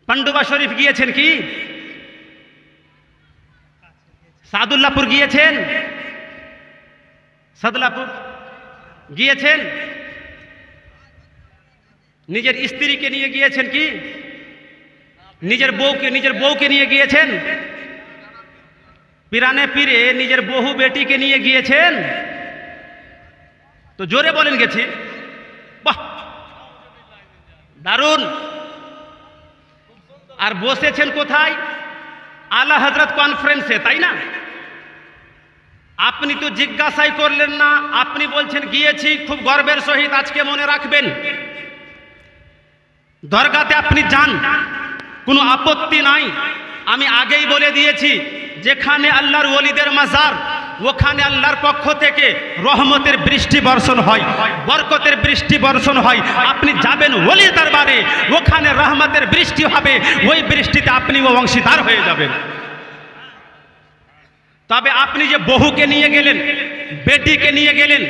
পান্ডুবা শরীফ গিয়েছেন কি? সাদুল্লাপুর গিয়েছেন? সাদুল্লাপুর গিয়েছেন? নিজের স্ত্রীকে নিয়ে গিয়েছেন কি? নিজের বউকে নিয়ে গিয়েছেন? পিরানে পীরে নিজের বহু বেটিকে নিয়ে গিয়েছেন? তো জোরে বলেন গেছি। বাহ, দারুণ। আর বসেছেন কোথায়? আলা হযরত কনফারেন্সে, তাই না? আপনি তো জিজ্ঞাসাই করলেন না, আপনি বলছেন গিয়েছি। খুব গর্বের সহিত আজকে মনে রাখবেন, দরগাতে আপনি যান, কোনো আপত্তি নাই। আমি আগেই বলে দিয়েছি, যেখানে আল্লাহর ওলিদের মাজার, ওখানে আল্লাহর পক্ষ থেকে রহমতের বৃষ্টি বর্ষণ হয়, বরকতের বৃষ্টি বর্ষণ হয়। আপনি যাবেন ওলির দরবারে, ওখানে রহমতের বৃষ্টি হবে, ওই বৃষ্টিতে আপনিও অংশীদার হয়ে যাবেন। তবে আপনি যে বহুকে নিয়ে গেলেন, বেটিকে নিয়ে গেলেন,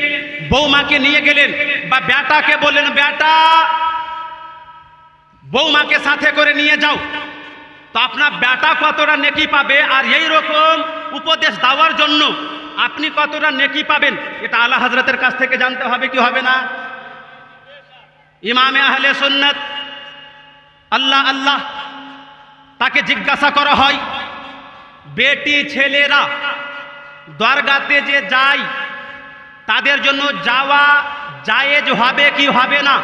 বৌমাকে নিয়ে গেলেন, বা বেটাকে বললেন বেটা বৌমাকে সাথে করে নিয়ে যাও, তো আপনার বেটা কতটা নেকি পাবে, আর এই রকম উপদেশ দেওয়ার জন্য আপনি কতটা নেকি পাবেন, এটা আলা হযরতের কাছ থেকে জানতে হবে কি হবে না? ইমামে আহলে সুন্নাত আল্লাহ আল্লাহ তাকে জিজ্ঞাসা করা হয়, বেটি ছেলেরা দরগাতে যে যায় তাদের জন্য যাওয়া জায়েজ হবে কি হবে না,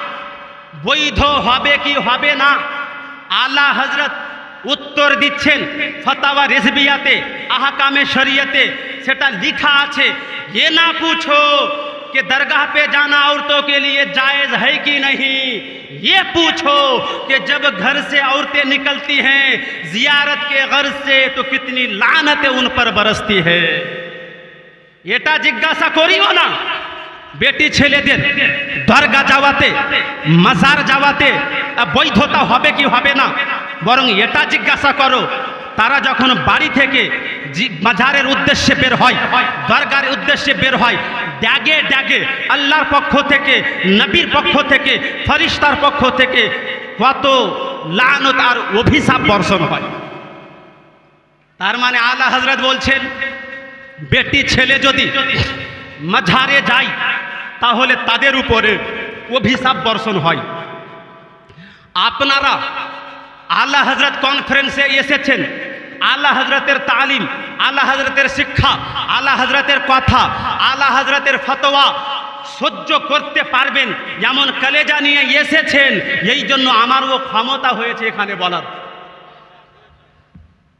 বৈধ হবে কি হবে না? আলা হযরত উত্তর দিচ্ছেন ফতোয়া রিজভিয়াতে, আহকামে শরিয়তে সেটা লিখা আছে, ये ना पूछो कि दरगाह पे जाना औरतों के लिए जायज़ है कि नहीं, ये पूछो कि जब घर से औरतें निकलती हैं जियारत के गर्ज से तो कितनी लानतें उन पर बरसती है। এটা জিজ্ঞাসা করিও না বেটি ছেলেদের দরগা যাওয়াতে, মাজার যাওয়াতে বৈধতা হবে কি হবে না, বরং এটা জিজ্ঞাসা করো তারা যখন বাড়ি থেকে মাজারের উদ্দেশ্যে বের হয়, দরগার উদ্দেশ্যে বের হয়, ড্যাগে ড্যাগে আল্লাহর পক্ষ থেকে, নবীর পক্ষ থেকে, ফেরেশতার পক্ষ থেকে কত লানত আর অভিশাপ বর্ষণ হয়। তার মানে আলা হযরত বলছেন, বেটি ছেলে যদি মাজারে যায় তাহলে তাদের উপরে অভিশাপ বর্ষণ হয়। আপনারা আলা হযরত কনফারেন্সে এসেছেন, আলা হযরতের তালিম, আলা হযরতের শিক্ষা, আলা হযরতের কথা, আলা হযরতের ফতোয়া সহ্য করতে পারবেন এমন কলেজা নিয়ে এসেছেন, এই জন্য আমারও ক্ষমতা হয়েছে এখানে বলার।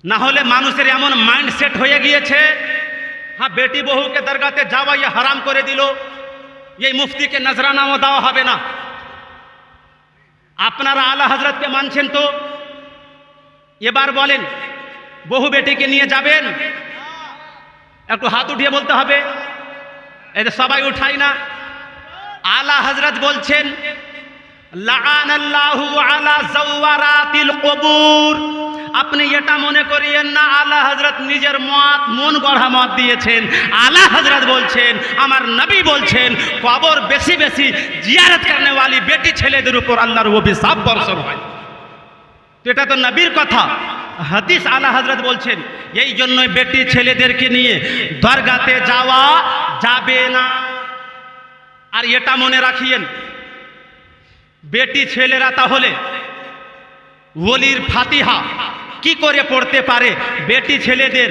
না হলে মানুষের এমন মাইন্ডসেট হয়ে গিয়েছে, হ্যাঁ বেটি বহুকে দরগাতে যাওয়া ইয়ে হারাম করে দিল, এই মুফতিকে নজরানাও দেওয়া হবে না। আপনারা আলা হযরতকে মানছেন তো এবার বলেন, বহু বেটিকে নিয়ে যাবেন? একটু হাত উঠিয়ে বলতে হবে, এটা সবাই উঠাই না। আলা হযরত বলছেন, লাআনাল্লাহু আলা যাওয়ারাতিল কবুর। আপনি এটা মনে করিয়েন না আলা হযরত নিজের মন গড়া মত দিয়েছেন। আলা হযরত বলছেন, আমার নবী বলছেন, কবর বেশি বেশি জিয়ারত করনে वाली বেটি ছেলেদের উপর আল্লাহর অভিশাপ বর্ষণ হয়। তো এটা তো নবীর কথা, হাদিস। আলা হযরত বলছেন, এই জন্যই বেটি ছেলেদেরকে নিয়ে দরগাতে যাওয়া যাবে না। আর এটা মনে রাখিয়েন, বেটি ছেলেরা তাহলে ওলির ফাতিহা কি করে পড়তে পারে? বেটি ছেলেদের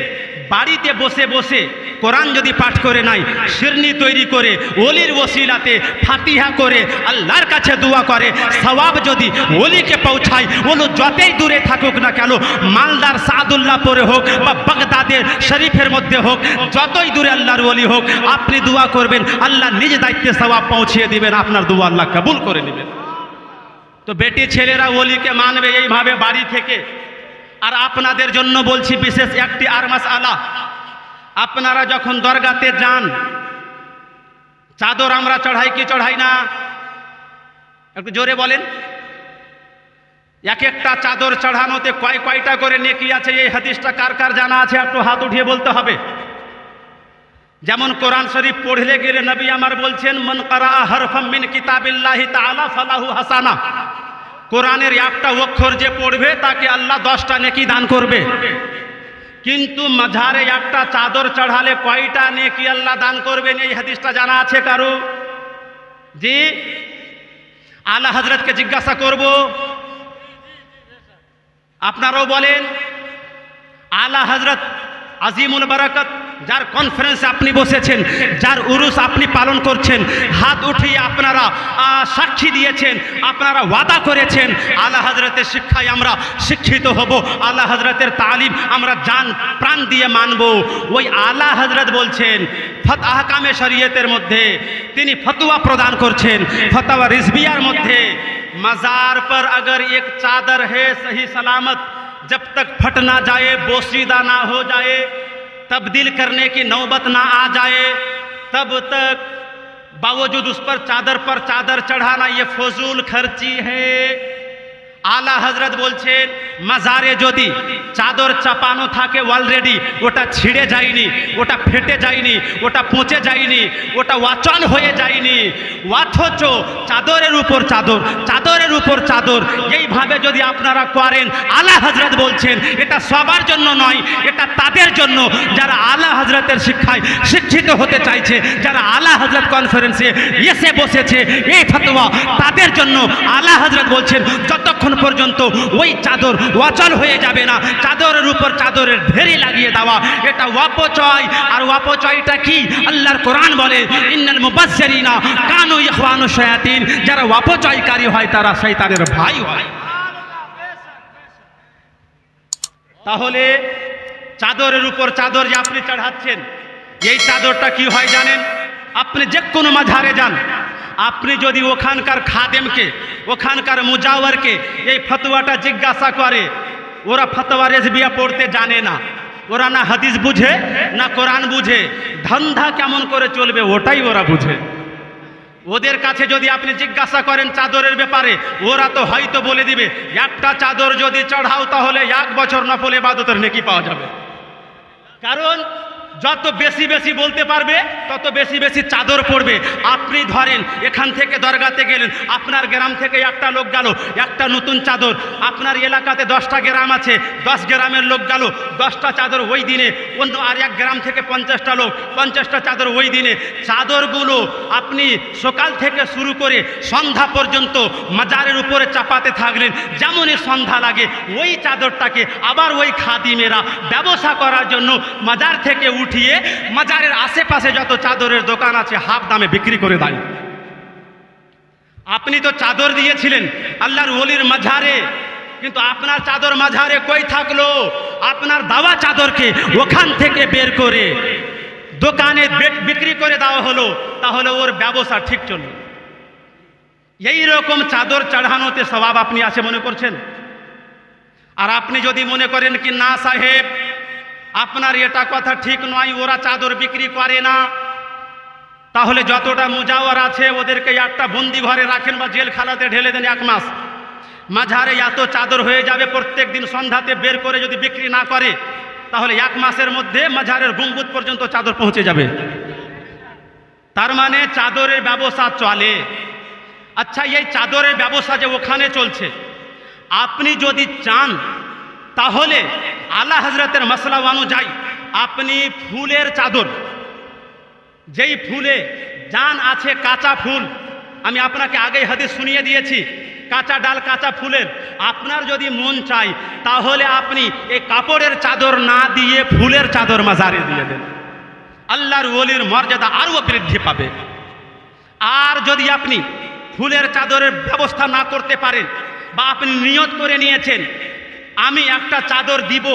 বাড়িতে বসে বসে কোরআন যদি পাঠ করে নাই, শিরনি তৈরি করে ওলির ওসিলাতে ফাতিহা করে আল্লাহর কাছে দোয়া করে, সওয়াব যদি ওলিকে পৌঁছায়, ওলি যতই দূরে থাকুক না কেন, মালদার সাদুল্লাহপুরে হোক বা বাগদাদের শরীফের মধ্যে হোক, যতই দূরে আল্লাহর ওলি হোক, আপনি দোয়া করবেন, আল্লাহ নিজ দায়িত্বে সওয়াব পৌঁছিয়ে দিবেন, আপনার দোয়া আল্লাহ কবুল করে নেবেন। তো বেটি ছেলেরা ওলিকে মানবে এইভাবে বাড়ি থেকে। আর আপনাদের জন্য বলছি বিশেষ একটি আর মাসআলা, আপনারা যখন দরগাতে যান, চাদর আমরা চড়াই কি চড়াই না? একটু জোরে বলেন। এক একটা চাদর চড়ানোতে কয়টা করে নেকি আছে, এই হাদিসটা কার কার জানা আছে? একটু হাত উঠিয়ে বলতে হবে। যেমন কোরআন শরীফ পড়লে গেলে নবী আমার বলছেন, মান কারা হারফাম মিন কিতাবিল্লাহি তাআলা ফালাহু হাসানা। কোরআনের একটা অক্ষর যে পড়বে তাকে আল্লাহ 10টা নেকি দান করবে। কিন্তু মাঝারে একটা চাদর চড়ালে কয়টা নেকি আল্লাহ দান করবেন এই হাদিসটা জানা আছে কারো? জি, আলা হযরতকে জিজ্ঞাসা করব, আপনারাও বলেন। আলা হযরত আজিমুল বারাকাত, যার কনফারেন্সে আপনি বসেছেন, যার উরুস আপনি পালন করছেন, হাত উঠিয়ে আপনারা সাক্ষী দিয়েছেন, আপনারা ওয়াদা করেছেন আলা হযরতের শিক্ষায় আমরা শিক্ষিত হব, আলা হযরতের তালিম আমরা জান প্রাণ দিয়ে মানব। ওই আলা হযরত বলছেন আহকামে শরীয়তের মধ্যে তিনি ফতোয়া প্রদান করছেন, ফতোয়া রিজবিয়ার মধ্যে, मज़ार पर अगर एक चादर है सही सलामत, जब तक फट ना जाए, बोसीदा ना हो जाए, तब्दील करने की नौबत ना आ जाए, तब तक बावजूद उस पर चादर चढ़ाना ये फजूल खर्ची है। आला हजरत बोलছেন মাজারে যদি চাদর চাপানো থাকে অলরেডি, ওটা ছিঁড়ে যায়নি, ওটা ফেটে যায়নি, ওটা পচে যায়নি, ওটা ওয়াচন হয়ে যায়নি, অথচ চাদরের উপর চাদর, চাদরের উপর চাদর, এইভাবে যদি আপনারা করেন, আলা হজরত বলছেন এটা সবার জন্য নয়, এটা তাদের জন্য যারা আলা হজরতের শিক্ষায় শিক্ষিত হতে চাইছে, যারা আলা হজরত কনফারেন্সে এসে বসেছে, এই ফতোয়া তাদের জন্য। আলা হজরত বলছেন যতক্ষণ পর্যন্ত ওই চাদর ওয়াচল হয়ে যাবে না, চাদরের উপর চাদরের ঢেরি লাগিয়ে দেওয়া এটা অপচয়। আর অপচয়টা কি? আল্লাহর কোরআন বলে ইন্নাল মুবাজ্জিরিনা কানু ইখওয়ানু শায়াতিন, যারা অপচয়কারী হয় তারা শয়তানের ভাই হয়। তাহলে চাদরের উপর চাদর যে আপনি চড়াচ্ছেন, এই চাদরটা কি হয় জানেন? আপনি যে কোনো মাঝারে যান, আপনি যদি ওখানকার খাদেমকে, ওখানকার মুজাওয়ারকে এই ফতোয়াটা জিজ্ঞাসা করে, ওরা ফতোয়া রেজবিয়া পড়তে জানে না, ওরা না হাদিস বুঝে না কোরআন বুঝে, ধান্ধা কেমন করে চলবে ওটাই ওরা বুঝে। ওদের কাছে যদি আপনি জিজ্ঞাসা করেন চাদরের ব্যাপারে, ওরা তো হয়তো বলে দিবে একটা চাদর যদি চড়াও তাহলে 1 বছর নফল ইবাদতের নেকি পাওয়া যাবে। কারণ যত বেশি বেশি বলতে পারবে তত বেশি বেশি চাদর পড়বে। আপনি ধরেন এখান থেকে দরগাতে গেলেন, আপনার গ্রাম থেকে একটা লোক গেল, একটা নতুন চাদর, আপনার এলাকাতে 10টা গ্রাম আছে, 10 গ্রামের লোক গেল, 10টা চাদর ওই দিনে, অন্য আর এক গ্রাম থেকে 50টা লোক, 50টা চাদর ওই দিনে। চাদরগুলো আপনি সকাল থেকে শুরু করে সন্ধ্যা পর্যন্ত মাজারের উপরে চাপাতে থাকলেন, যেমনই সন্ধ্যা লাগে ওই চাদরটাকে আবার ওই খাদিমেরা ব্যবসা করার জন্য মাজার থেকে উঠিয়ে মাজারের আশেপাশে যত চাদরের দোকান আছে হাফ দামে বিক্রি করে দেয়। আপনি তো চাদর দিয়েছিলেন আল্লাহর ওলির মাজারে, কিন্তু আপনার চাদর মাজারে কই থাকলো? আপনার দাওয়া চাদরকে ওখান থেকে বের করে দোকানে বিক্রি করে দেওয়া হলো, তাহলে ওর ব্যবসা ঠিক চলবে। এই রকম চাদর চড়ানোতে সওয়াব আপনি আছে মনে করছেন? আর আপনি যদি মনে করেন কি না সাহেব আপনার এটা কথা ঠিক নয়, ওরা চাদর বিক্রি করে না, তাহলে যতটা মুজাওয়ার আছে ওদেরকে একটা বন্দি ঘরে রাখেন বা জেলখানাতে ঢেলে দেন 1 মাস। মাঝারে এত চাদর হয়ে যাবে, প্রত্যেক দিন সন্ধ্যাতে বের করে যদি বিক্রি না করে তাহলে 1 মাসের মধ্যে মাঝারের গুম্বুদ পর্যন্ত চাদর পৌঁছে যাবে। তার মানে চাদরের ব্যবসা চলে। আচ্ছা, এই চাদরের ব্যবসা যে ওখানে চলছে, আপনি যদি চান তাহলে আলা হযরতের মাসলা অনুযায়ী আপনি ফুলের চাদর, যেই ফুলে জান আছে, কাঁচা ফুল, আমি আপনাকে আগেই হাদিস শুনিয়ে দিয়েছি, কাঁচা ডাল কাঁচা ফুলের, আপনার যদি মন চায় তাহলে আপনি এই কাপড়ের চাদর না দিয়ে ফুলের চাদর মাজারে দিয়ে দেন, আল্লাহর ওলির মর্যাদা আরও বৃদ্ধি পাবে। আর যদি আপনি ফুলের চাদরের ব্যবস্থা না করতে পারেন, বা আপনি নিয়ত করে নিয়েছেন আমি একটা চাদর দিব,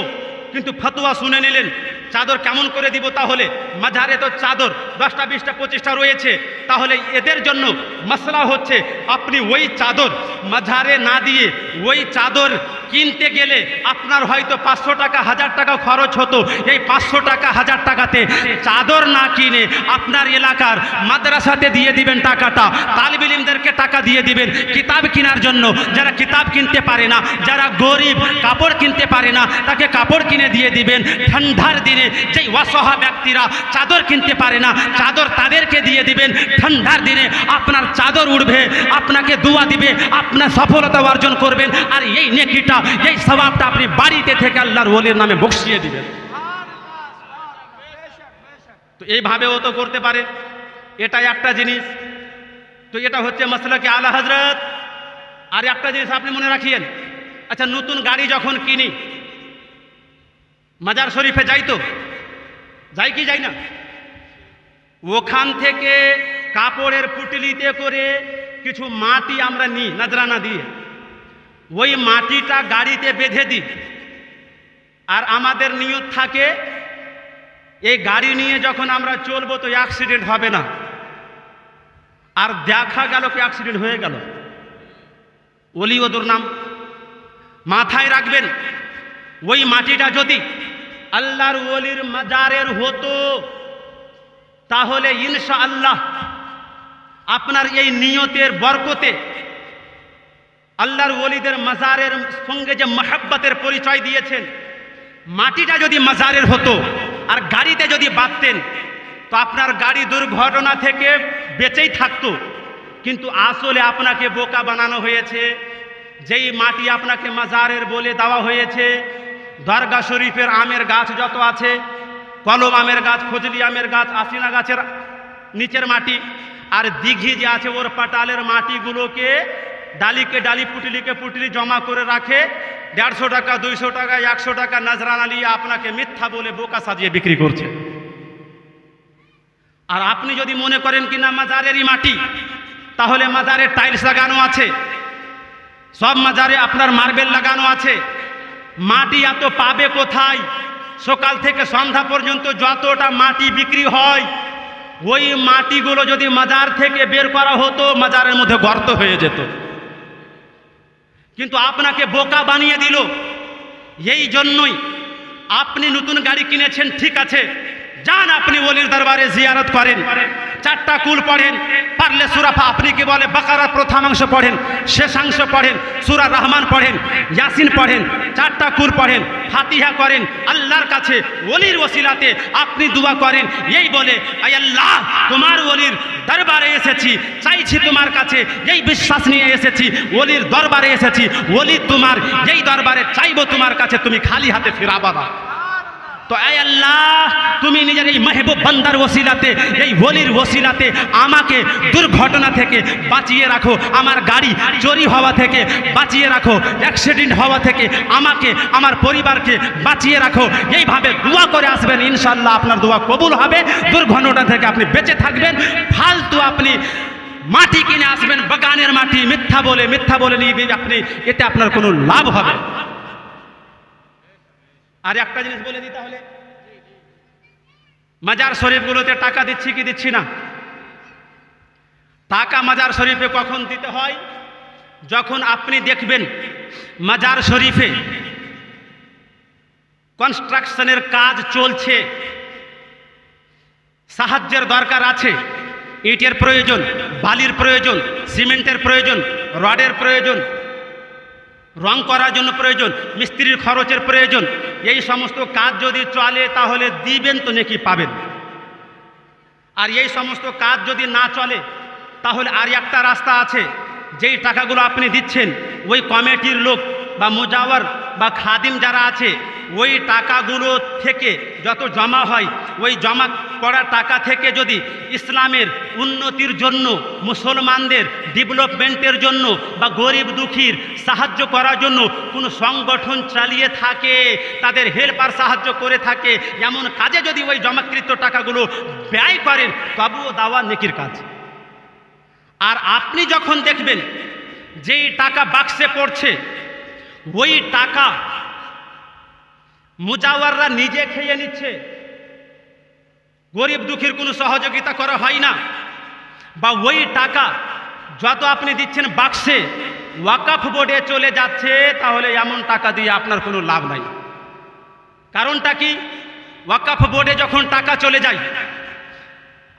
কিন্তু ফতোয়া শুনে নিলেন চাদর কেমন করে দিব, তাহলে মাঝারে তো চাদর 10টা 20টা 25টা রয়েছে, তাহলে এদের জন্য মশলা হচ্ছে আপনি ওই চাদর মাঝারে না দিয়ে ওই চাদর কিনতে গেলে আপনার হয়তো 500 টাকা 1000 টাকা খরচ হতো। এই 500 টাকা 1000 টাকাতে চাদর না কিনে আপনার এলাকার মাদ্রাসাতে দিয়ে দিবেন টাকাটা, তালিবে ইলমদেরকে টাকা দিয়ে দিবেন কিতাব কেনার জন্য। যারা কিতাব কিনতে পারে না, যারা গরিব কাপড় কিনতে পারে না, তাকে কাপড় কিনে দিয়ে দিবেন। ঠান্ডার দিনে যেই অসহায় ব্যক্তিরা চাদর কিনতে পারে না, চাদর তাদেরকে দিয়ে দিবেন। ঠান্ডার দিনে আপনার চাদর উঠবে, আপনাকে দোয়া দিবে, আপনার সফলতা অর্জন করবেন। আর এই নেকিটা, এই সওয়াবটা আপনি বাড়িতে থেকে আল্লাহর ওলির নামে বকশিয়ে দিবেন। তো এইভাবেও তো করতে পারে, এটাই একটা জিনিস। তো এটা হচ্ছে মাসলাকে আলা হযরত। আর একটা জিনিস আপনি মনে রাখিয়েন, আচ্ছা নতুন গাড়ি যখন কিনি মাজার শরীফে যাই, তো যাই কি যাই না? ওখান থেকে কাপড়ের পুটলিতে করে কিছু মাটি আমরা নিই নজরানা দিয়ে, ওই মাটিটা গাড়িতে বেঁধে দিই। আর আমাদের নিয়ত থাকে এই গাড়ি নিয়ে যখন আমরা চলবো তো অ্যাক্সিডেন্ট হবে না। আর দেখা গেল কি অ্যাক্সিডেন্ট হয়ে গেল। ওলি ও দুর্নাম মাথায় রাখবেন। ওই মাটিটা যদি আল্লাহর ওলির মাজারের হতো তাহলে ইনশাআল্লাহ আপনার এই নিয়তের বরকতে আল্লাহর ওলিদের মাজারের সঙ্গে যে মহব্বতের পরিচয় দিয়েছেন, মাটিটা যদি মাজারের হতো আর গাড়িতে যদি বাঁধতেন তো আপনার গাড়ি দুর্ঘটনা থেকে বেঁচেই থাকতো। কিন্তু আসলে আপনাকে বোকা বানানো হয়েছে। যেই মাটি আপনাকে মাজারের বলে দেওয়া হয়েছে, দরগা শরীফের আমের গাছ যত আছে, কলম আমের গাছ, ফজলি আমের গাছ, আশিনা গাছের নিচের মাটি, আর দিঘি যে আছে ওর পাটালের মাটিগুলোকে ডালিকে ডালি পুটলিকে পুটলি জমা করে রাখে। 150 টাকা 200 টাকা 100 টাকা নজরানা নিয়ে আপনাকে মিথ্যা বলে বোকা সাজিয়ে বিক্রি করছে। আর আপনি যদি মনে করেন কি না মাজারেরই মাটি, তাহলে মাজারে টাইলস লাগানো আছে, সব মাজারে আপনার মার্বেল লাগানো আছে। মাটি এত পাবে কোথায়? সকাল থেকে সন্ধ্যা পর্যন্ত যতটা মাটি বিক্রি হয়, ওই মাটিগুলো যদি মাজার থেকে বের করা হতো মাজারের মধ্যে গর্ত হয়ে যেত। কিন্তু আপনাকে বোকা বানিয়ে দিল। এই জন্যই আপনি নতুন গাড়ি কিনেছেন, ঠিক আছে, যান আপনি ওলির দরবারে জিয়ারত করেন, 4টা কুল পড়েন, পারলে সূরা আপনি কি বলে বাকারা প্রথমাংশ পড়েন, শেষাংশ পড়েন, সূরা রহমান পড়েন, ইয়াসিন পড়েন, 4টা কুল পড়েন, ফাতিহা করেন, আল্লাহর কাছে ওলির ওসিলাতে আপনি দোয়া করেন। এই বলে আয় আল্লাহ তোমার ওলির দরবারে এসেছি, চাইছি তোমার কাছে, এই বিশ্বাস নিয়ে এসেছি, ওলির দরবারে এসেছি, ওলি তোমার এই দরবারে চাইবো তোমার কাছে, তুমি খালি হাতে ফিরাবা না। তো আয় আল্লাহ তুমি নিজের এই মেহবুব বান্দার ওসিলাতে, এই ওলির ওসিলাতে আমাকে দুর্ঘটনা থেকে বাঁচিয়ে রাখো, আমার গাড়ি চুরি হওয়া থেকে বাঁচিয়ে রাখো, অ্যাক্সিডেন্ট হওয়া থেকে আমাকে আমার পরিবারকে বাঁচিয়ে রাখো। এইভাবে দোয়া করে আসবেন, ইনশাআল্লাহ আপনার দোয়া কবুল হবে, দুর্ঘটনা থেকে আপনি বেঁচে থাকবেন। ফালতু আপনি মাটি কিনে আসবেন, বাগানের মাটি, মিথ্যা বলে নিয়ে আপনি, এতে আপনার কোনো লাভ হবে। আর একটা জিনিস বলে দিই, তাহলে মাজার শরীফগুলোতে টাকা দিচ্ছি কি দিচ্ছি না? টাকা মাজার শরীফে কখন দিতে হয়? যখন আপনি দেখবেন মাজার শরীফে কনস্ট্রাকশনের কাজ চলছে, সাহায্যের দরকার আছে, ইটের প্রয়োজন, বালির প্রয়োজন, সিমেন্টের প্রয়োজন, রডের প্রয়োজন, রং করার জন্য প্রয়োজন, মিস্ত্রির খরচের প্রয়োজন, এই সমস্ত কাজ যদি চলে তাহলে দিবেন তো নেকি পাবেন। আর এই সমস্ত কাজ যদি না চলে তাহলে আর একটা রাস্তা আছে, যেই টাকাগুলো আপনি দিচ্ছেন ওই কমিটির লোক বা মুজাওয়ার বা খাদিম যারা আছে, ওই টাকাগুলো থেকে যত জমা হয়, ওই জমা করা টাকা থেকে যদি ইসলামের উন্নতির জন্য, মুসলমানদের ডেভেলপমেন্টের জন্য বা গরিব দুঃখীর সাহায্য করার জন্য কোনো সংগঠন চালিয়ে থাকে, তাদের হেল্পার সাহায্য করে থাকে, এমন কাজে যদি ওই জমাকৃত টাকাগুলো ব্যয় করেন তবুও দাওয়া নেকির কাজ। আর আপনি যখন দেখবেন যেই টাকা বাক্সে পড়ছে ওই টাকা মুজাওয়াররা নিজে খেয়ে নিচ্ছে, গরিব দুঃখীর কোনো সহযোগিতা করা হয় না, বা ওই টাকা যত আপনি দিচ্ছেন বাক্সে ওয়াকফ বোর্ডে চলে যাচ্ছে, তাহলে এমন টাকা দিয়ে আপনার কোনো লাভ নাই। কারণটা কি? ওয়াকফ বোর্ডে যখন টাকা চলে যায়,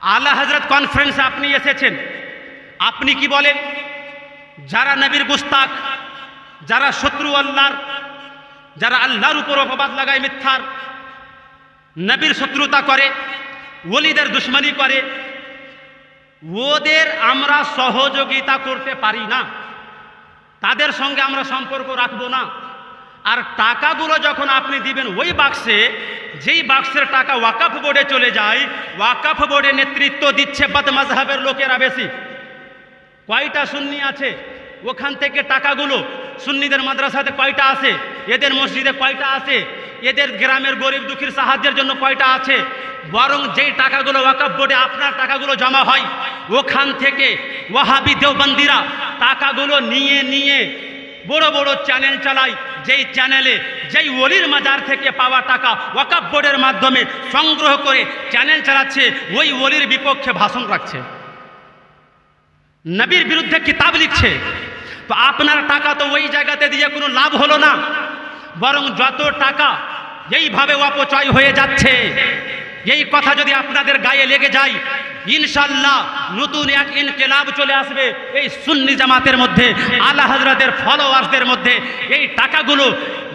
আলা হযরত কনফারেন্সে আপনি এসেছেন, আপনি কি বলেন? যারা নবীর গুস্তাখ, যারা শত্রু আল্লাহর, যারা আল্লাহর উপর অপবাদ লাগায় মিথ্যার, নবীর শত্রুতা করে, ওলিদের দুশমনি করে, ওদের আমরা সহযোগিতা করতে পারি না, তাদের সঙ্গে আমরা সম্পর্ক রাখবো না। আর টাকাগুলো যখন আপনি দিবেন ওই বাক্সে, যেই বাক্সের টাকা ওয়াকফ বোর্ডে চলে যায়, ওয়াকফ বোর্ডে নেতৃত্ব দিচ্ছে বদমাযহাবের লোকেরা বেশি। কয়টা সুন্নি আছে ওখান থেকে টাকাগুলো? সুন্নিদের মাদ্রাসাতে কয়টা আছে? এদের মসজিদে কয়টা আছে? এদের গ্রামের গরিব দুঃখীর সাহায্যের জন্য কয়টা আছে? বরং যেই টাকাগুলো ওয়াকফ বোর্ডে আপনার টাকাগুলো জমা হয়, ওখান থেকে ওয়াহাবি দেওবন্দিরা টাকাগুলো নিয়ে নিয়ে বড় বড় চ্যানেল চালায়, যেই চ্যানেলে যেই ওলির মাজার থেকে পাওয়া টাকা ওয়াকফ বোর্ডের মাধ্যমে সংগ্রহ করে চ্যানেল চালাচ্ছে, ওই ওলির বিপক্ষে ভাষণ রাখছে, নবীর বিরুদ্ধে কিতাব লিখছে। তো আপনার টাকা তো ওই জায়গাতে দিয়ে কোনো লাভ হলো না, বরং যত টাকা এইভাবে অপচয় হয়ে যাচ্ছে, এই কথা যদি আপনাদের গায়ে লেগে যায়, ইনশাআল্লাহ নতুন এক ইনকিলাব চলে আসবে এই সুন্নি জামাতের মধ্যে, আলা হযরতের ফলোয়ার্সদের মধ্যে। এই টাকাগুলো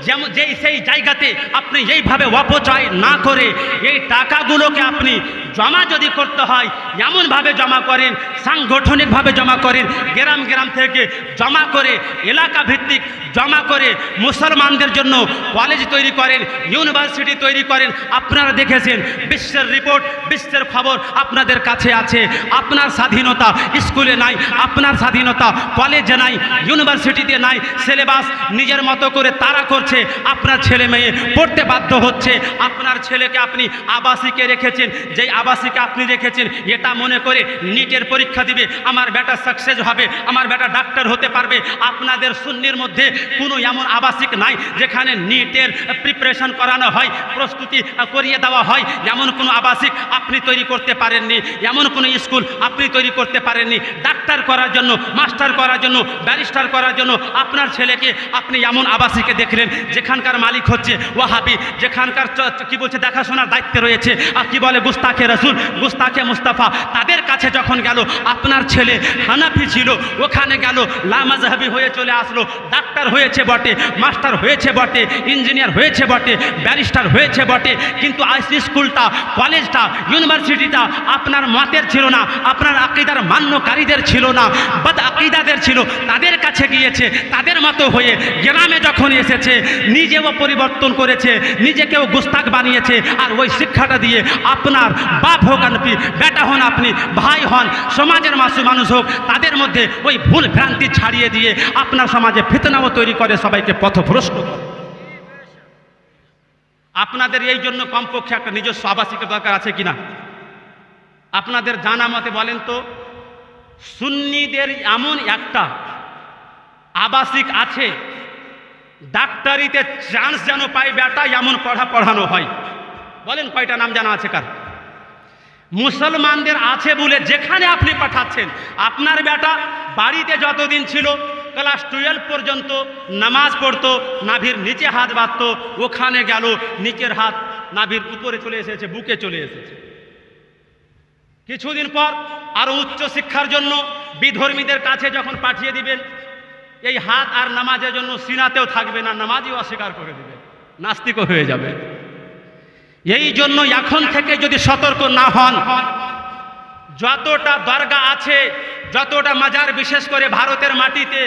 যেমন যেই সেই জায়গাতে আপনি এইভাবে অপচয় না করে এই টাকাগুলোকে আপনি জমা যদি করতে হয়, এমনভাবে জমা করেন, সাংগঠনিকভাবে জমা করেন, গ্রাম গ্রাম থেকে জমা করে, এলাকা ভিত্তিক জমা করে মুসলমানদের জন্য কলেজ তৈরি করেন, ইউনিভার্সিটি তৈরি করেন। আপনারা দেখেছেন বিশ্বের রিপোর্ট, বিশ্বের খবর আপনাদের কাছে আছে। আপনার স্বাধীনতা স্কুলে নাই, আপনার স্বাধীনতা কলেজে নাই, ইউনিভার্সিটিতে নাই, সিলেবাস নিজের মতো করে তারা করছে, আপনার ছেলে মেয়ে পড়তে বাধ্য হচ্ছে। আপনার ছেলেকে আপনি আবাসিকে রেখেছেন, যেই আবাসিকে আপনি রেখেছেন এটা মনে করে নিটের পরীক্ষা দিবে, আমার বেটা সাকসেস হবে, আমার বেটা ডাক্তার হতে পারবে। আপনাদের সুন্নির মধ্যে কোনো এমন আবাসিক নাই যেখানে নিটের প্রিপারেশন করানো হয়, প্রস্তুতি করিয়ে দেওয়া হয়, এমন কোনো আবাসিক আপনি তৈরি করতে পারেননি, এমন কোনো স্কুল আপনি তৈরি করতে পারেননি। ডাক্তার করার জন্য, মাস্টার করার জন্য, ব্যারিস্টার করার জন্য আপনার ছেলেকে আপনি এমন আবাসিকে দেখলেন যেখানকার মালিক হচ্ছে ওয়াহাবি, যেখানকার কি বলছে দেখাশোনার দায়িত্বে রয়েছে আর কি বলে গুস্তাখে রসুল, গুস্তাখে মুস্তাফা। তাদের কাছে যখন গেল, আপনার ছেলে হানাফি ছিল, ওখানে গেল লামাজহাবি হয়ে চলে আসলো, ডাক্তার হয়েছে বটে, মাস্টার হয়েছে বটে, ইঞ্জিনিয়ার হয়েছে বটে, ব্যারিস্টার হয়েছে বটে, কিন্তু স্কুলটা, কলেজটা, ইউনিভার্সিটিটা আপনার মতের ছিল না, আপনার আকীদার মান্যকারীদের ছিল না, বদ আকীদাদের ছিল। তাদের কাছে গিয়েছে, তাদের মতো হয়ে গ্রামে যখন এসেছে নিজেও পরিবর্তন করেছে, নিজেকেও গুস্তাখ বানিয়েছে। আর ওই শিক্ষাটা দিয়ে আপনার বাপ হোক আপনি, বেটা হন আপনি, ভাই হন, সমাজের মানুষ হোক, তাদের মধ্যে ওই ভুল ভ্রান্তি ছাড়িয়ে দিয়ে আপনার সমাজে ফিতনাও তৈরি করে, সবাইকে পথভ্রষ্ট করে। আপনাদের এই জন্য কমপক্ষে একটা নিজস্ব আবাসিকের দরকার আছে কিনা? আপনাদের জানা মতে বলেন তো, সুন্নিদের এমন একটা আবাসিক আছে, ডাক্তারিতে চান্স যেন পায় বেটা, এমন পড়ানো হয়। বলেন কয়টা নাম জানা আছে কার? মুসলমানদের আছে বলে যেখানে আপনি পাঠাচ্ছেন, আপনার বেটা বাড়িতে যতদিন ছিল ক্লাস 12 পর্যন্ত নামাজ পড়তো, নাভির নিচে হাত বাঁধতো, ওখানে গেল নিচের হাত নাভির উপরে চলে এসেছে, বুকে চলে এসেছে। কিছুদিন পর আরো উচ্চ শিক্ষার জন্য বিধর্মীদের কাছে যখন পাঠিয়ে দিবেন, এই হাত আর নামাজের জন্য সিনাতেও থাকবে না, নামাজই অস্বীকার করে দিবে, নাস্তিকও হয়ে যাবে। এই জন্য এখন থেকে যদি সতর্ক না হন, যতটা দরগা আছে, যতটা মাজার, বিশেষ করে ভারতের মাটিতে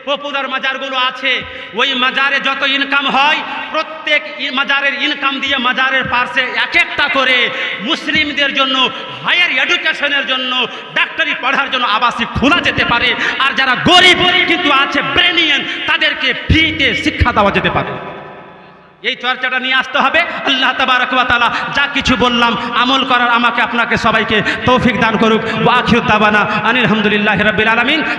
পপুলার মাজারগুলো আছে, ওই মাজারে যত ইনকাম হয়, প্রত্যেক মাজারের ইনকাম দিয়ে মাজারের পাশে এক একটা করে মুসলিমদের জন্য হায়ার এডুকেশনের জন্য, ডাক্তারি পড়ার জন্য আবাসিক খোলা যেতে পারে। আর যারা গরিব কিন্তু আছে ব্রেনিয়ান, তাদেরকে ফ্রিতে শিক্ষা দেওয়া যেতে পারে। এই চর্চাটা নিয়ে আসতে হবে। আল্লাহ তাবারক ওয়া তাআলা যা কিছু বললাম আমল করার আমাকে আপনাকে সবাইকে তৌফিক দান করুক। ওয়া আখিরু দাওয়ানা আনিল হামদুলিল্লাহি রাব্বিল আলামিন।